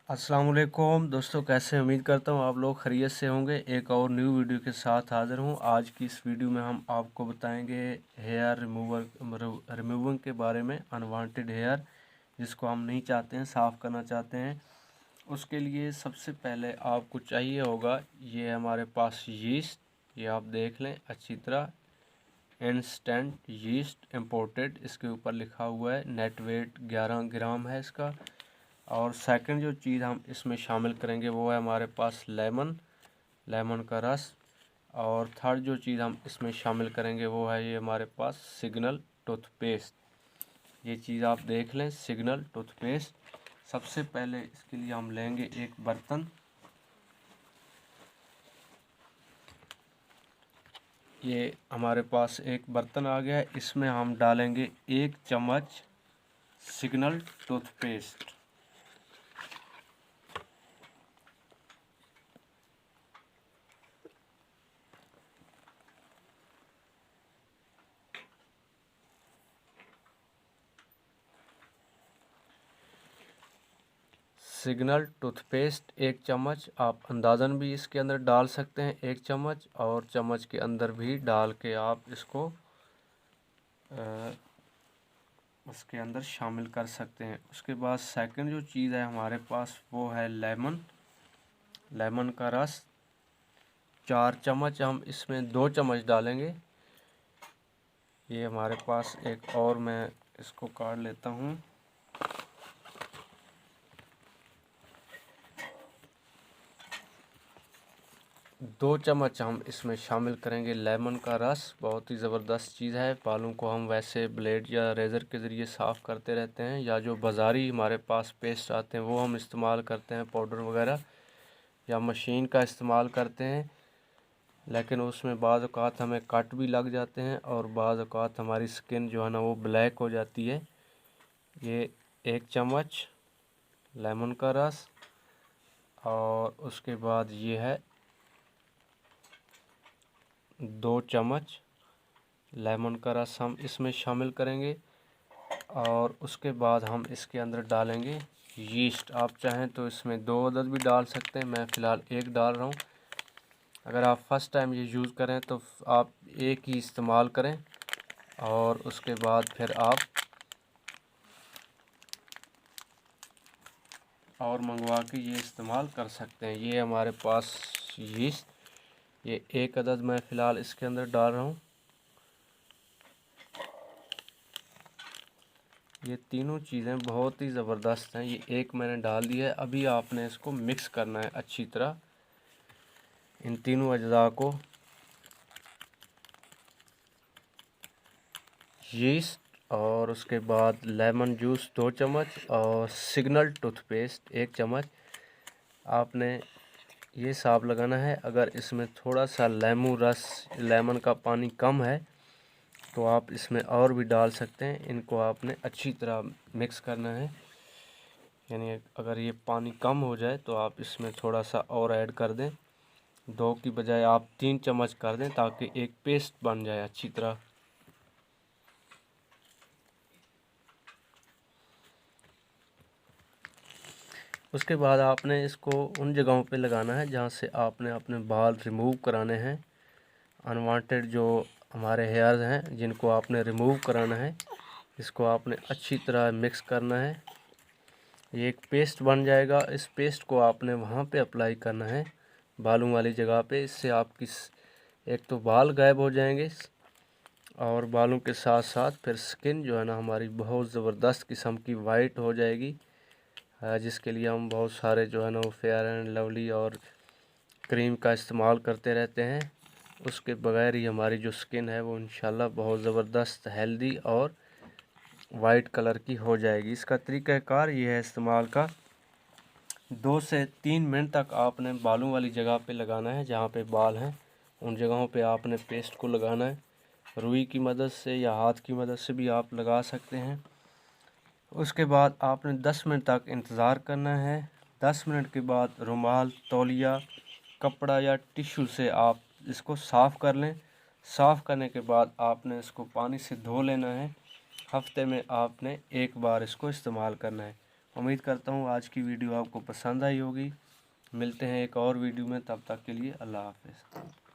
अस्सलाम वालेकुम दोस्तों, कैसे उम्मीद करता हूँ आप लोग खैरियत से होंगे। एक और न्यू वीडियो के साथ हाज़िर हूँ। आज की इस वीडियो में हम आपको बताएंगे हेयर रिमूविंग के बारे में। अनवांटेड हेयर जिसको हम नहीं चाहते हैं, साफ़ करना चाहते हैं, उसके लिए सबसे पहले आपको चाहिए होगा, ये हमारे पास यीस्ट, ये आप देख लें अच्छी तरह, इंस्टेंट यीस्ट इम्पोर्टेड, इसके ऊपर लिखा हुआ है। नेट वेट 11 ग्राम है इसका। और सेकंड जो चीज़ हम इसमें शामिल करेंगे वो है हमारे पास लेमन का रस। और थर्ड जो चीज़ हम इसमें शामिल करेंगे वो है ये हमारे पास सिग्नल टूथपेस्ट। ये चीज़ आप देख लें, सिग्नल टूथपेस्ट। सबसे पहले इसके लिए हम लेंगे एक बर्तन। ये हमारे पास एक बर्तन आ गया है, इसमें हम डालेंगे 1 चम्मच सिग्नल टूथपेस्ट। सिग्नल टूथपेस्ट 1 चम्मच, आप अंदाज़न भी इसके अंदर डाल सकते हैं 1 चम्मच, और चम्मच के अंदर भी डाल के आप इसको उसके अंदर शामिल कर सकते हैं। उसके बाद सेकंड जो चीज़ है हमारे पास वो है लेमन का रस। 4 चम्मच, हम इसमें 2 चम्मच डालेंगे। ये हमारे पास एक और, मैं इसको काट लेता हूँ। 2 चम्मच हम इसमें शामिल करेंगे लेमन का रस। बहुत ही ज़बरदस्त चीज़ है। बालों को हम वैसे ब्लेड या रेज़र के ज़रिए साफ़ करते रहते हैं, या जो बाज़ारी हमारे पास पेस्ट आते हैं वो हम इस्तेमाल करते हैं, पाउडर वगैरह, या मशीन का इस्तेमाल करते हैं। लेकिन उसमें बाज़ औक़ात हमें कट भी लग जाते हैं और बाज़ औक़ात हमारी स्किन जो है ना वो ब्लैक हो जाती है। ये 1 चम्मच लेमन का रस, और उसके बाद ये है 2 चम्मच लेमन का रस हम इसमें शामिल करेंगे। और उसके बाद हम इसके अंदर डालेंगे यीस्ट। आप चाहें तो इसमें 2 अदद भी डाल सकते हैं, मैं फ़िलहाल 1 डाल रहा हूँ। अगर आप फर्स्ट टाइम ये यूज़ करें तो आप 1 ही इस्तेमाल करें, और उसके बाद फिर आप और मंगवा के ये इस्तेमाल कर सकते हैं। ये हमारे पास यीस्ट, ये 1 अदद मैं फ़िलहाल इसके अंदर डाल रहा हूँ। ये तीनों चीज़ें बहुत ही ज़बरदस्त हैं। ये 1 मैंने डाल दिया है। अभी आपने इसको मिक्स करना है अच्छी तरह, इन तीनों अज्जा को। यीस्ट, और उसके बाद लेमन जूस 2 चम्मच, और सिग्नल टूथपेस्ट 1 चम्मच। आपने ये साफ लगाना है। अगर इसमें थोड़ा सा लेमन का पानी कम है तो आप इसमें और भी डाल सकते हैं। इनको आपने अच्छी तरह मिक्स करना है। यानी अगर ये पानी कम हो जाए तो आप इसमें थोड़ा सा और ऐड कर दें। 2 की बजाय आप 3 चम्मच कर दें, ताकि एक पेस्ट बन जाए अच्छी तरह। उसके बाद आपने इसको उन जगहों पे लगाना है जहाँ से आपने अपने बाल रिमूव कराने हैं। अनवांटेड जो हमारे हेयर्स हैं जिनको आपने रिमूव कराना है, इसको आपने अच्छी तरह मिक्स करना है। ये एक पेस्ट बन जाएगा। इस पेस्ट को आपने वहाँ पे अप्लाई करना है, बालों वाली जगह पे। इससे आपकी एक तो बाल गायब हो जाएंगे, और बालों के साथ साथ फिर स्किन जो है ना हमारी बहुत ज़बरदस्त किस्म की वाइट हो जाएगी, जिसके लिए हम बहुत सारे जो है ना वो फेयर एंड लवली और क्रीम का इस्तेमाल करते रहते हैं। उसके बगैर ही हमारी जो स्किन है वो इंशाल्लाह बहुत ज़बरदस्त हेल्दी और वाइट कलर की हो जाएगी। इसका तरीक़ाकार ये है इस्तेमाल का, 2 से 3 मिनट तक आपने बालों वाली जगह पे लगाना है। जहाँ पे बाल हैं उन जगहों पे आपने पेस्ट को लगाना है। रुई की मदद से या हाथ की मदद से भी आप लगा सकते हैं। उसके बाद आपने 10 मिनट तक इंतज़ार करना है। 10 मिनट के बाद रुमाल, तौलिया, कपड़ा या टिश्यू से आप इसको साफ़ कर लें। साफ़ करने के बाद आपने इसको पानी से धो लेना है। हफ्ते में आपने 1 बार इसको इस्तेमाल करना है। उम्मीद करता हूँ आज की वीडियो आपको पसंद आई होगी। मिलते हैं एक और वीडियो में, तब तक के लिए अल्लाह हाफ़िज़।